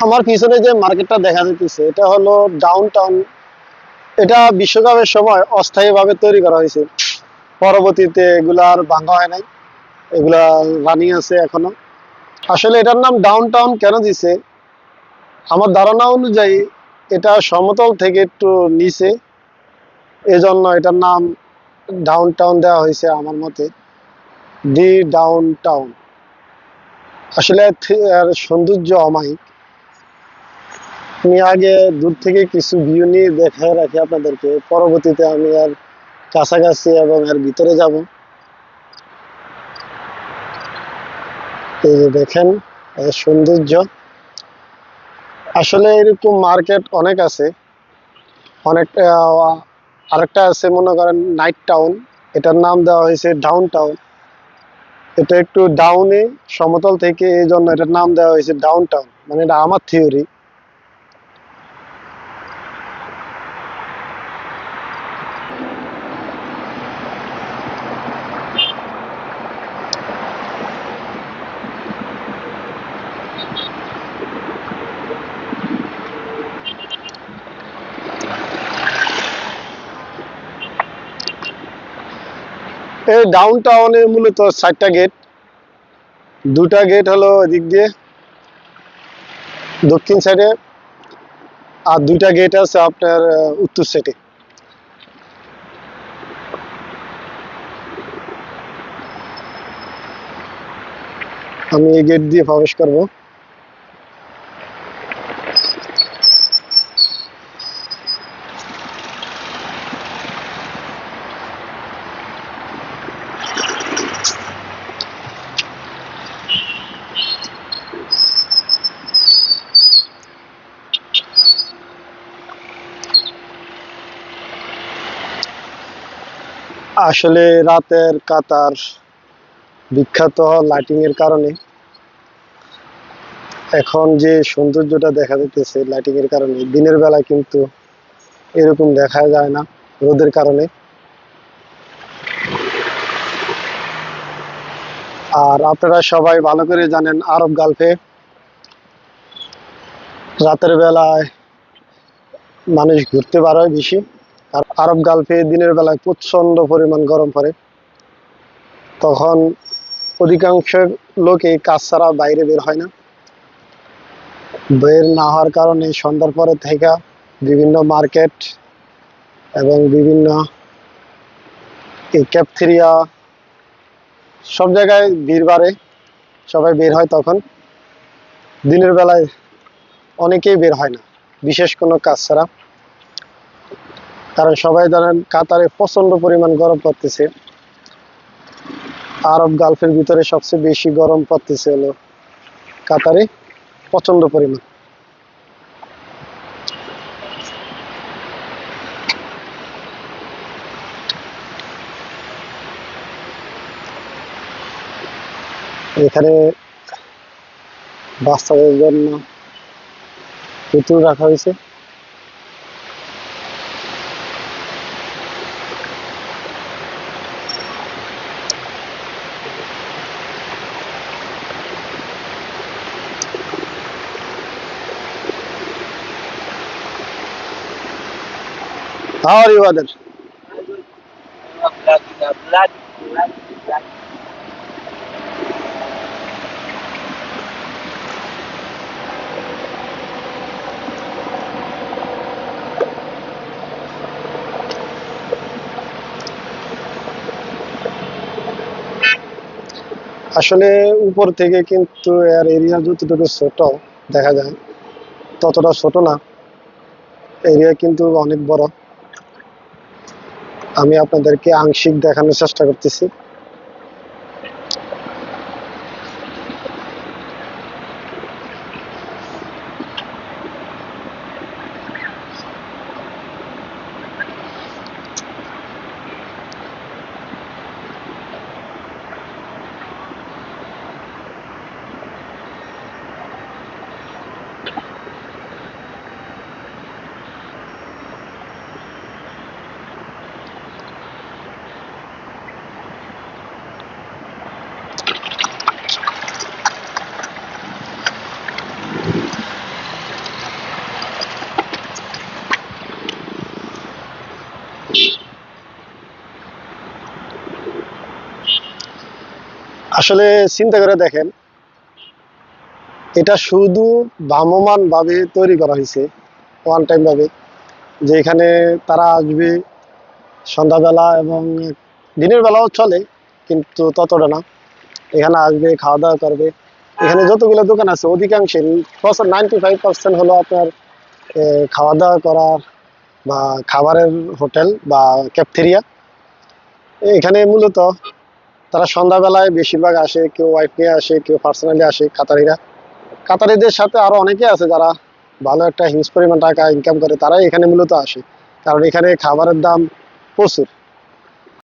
আমার পিছনে যে মার্কেটটা দেখা যাইতেছে এটা হলো ডাউন টাউন। এটা বিশ্বকাপের সময় অস্থায়ীভাবে তৈরি করা হয়েছে। পরবর্তীতে এগুলা আর ভাঙা হয় নাই, এগুলা রানিং আছে এখনো। আসলে এটার নাম ডাউন টাউন কেন দিছে, আমার ধারণা অনুযায়ী এটা সমতল থেকে একটু নিচে, এজন্য এটার নাম ডাউন টাউন দেওয়া হয়েছে আমার মতে। দি ডাউন টাউন। আসলে এর সৌন্দর্য অমায়িক। আমি আগে দূর থেকে কিছু ভিউ নিয়ে দেখে রাখি আপনাদেরকে, পরবর্তীতে আমি আর কাছাকাছি এবং এর ভিতরে যাব। এই যে দেখেন এর সৌন্দর্য। আসলে এরকম মার্কেট অনেক আছে, অনেক আরেকটা আছে মনে করেন নাইট টাউন, এটার নাম দেওয়া হয়েছে ডাউন টাউন। এটা একটু ডাউনে, সমতল থেকে, এই জন্য এটার নাম দেওয়া হয়েছে ডাউন টাউন, মানে এটা আমার থিওরি। এই ডাউন টাউনে মূলত 4টা গেট। 2টা গেট হলো এদিক দিয়ে দক্ষিণ সাইডে, আর 2টা গেট আছে আপনার উত্তর সাইডে। আমি এই গেট দিয়ে প্রবেশ করব। আসলে রাতের কাতার বিখ্যাত লাইটিং এর কারণে। এখন যে সৌন্দর্যটা দেখা যাইতেছে লাইটিং এর কারণে, দিনের বেলা কিন্তু এরকম দেখা যায় না রোদের কারণে। আর আপনারা সবাই ভালো করে জানেন আরব গালফে রাতের বেলায় মানুষ ঘুরতে বার হয় বেশি। আর আরব গালফে দিনের বেলায় প্রচন্ড পরিমাণ গরম পড়ে, তখন অধিকাংশ লোকই কাজ ছাড়া বাইরে বের হয় না। বের না হওয়ার কারণে সন্ধ্যার পরে থেকে বিভিন্ন মার্কেট এবং বিভিন্ন ক্যাফেটেরিয়া, সব জায়গায় ভিড় বাড়ে, সবাই বের হয় তখন। দিনের বেলায় অনেকেই বের হয় না, বিশেষ কোনো কাজ ছাড়া। কারণ সবাই জানেন কাতারে প্রচন্ড পরিমাণ গরম পড়তেছে। আরব গালফের ভিতরে সবচেয়ে বেশি গরম পড়তেছে হলো কাতারে, প্রচন্ড পরিমাণ। এখানে বাচ্চাদের জন্য পুতুল রাখা হয়েছে। How are you, Adar? আসলে উপর থেকে কিন্তু এর এরিয়া যতটুকু ছোট দেখা যায় ততটা ছোট না, এরিয়া কিন্তু অনেক বড়। আমি আপনাদেরকে আংশিক দেখানোর চেষ্টা করতেছি। আসলে চিন্তা করে দেখেন, এটা শুধু ভ্রাম্যমান ভাবে তৈরি করা হয়েছে, ওয়ান টাইম ভাবে, যে এখানে তারা আসবে সন্ধ্যাবেলা এবং দিনের বেলাও চলে, কিন্তু ততটা না। এখানে আসবে, খাওয়া দাওয়া করবে। এখানে যতগুলো দোকান আছে অধিকাংশের 95% হলো আপনার খাওয়া দাওয়া করার বা খাবারের হোটেল বা ক্যাফেটেরিয়া। এখানে মূলত তারা সন্ধ্যাবেলায় বেশিরভাগ আসে, কেউ ওয়াইফ নিয়ে আসে, কেউ পার্সোনালি আসে। কাতারিদের সাথে আরো অনেকে আছে যারা ভালো একটা হিউজ পরিমাণ টাকা ইনকাম করে, তারাই এখানে মূলত আসে, কারণ এখানে খাবারের দাম প্রচুর।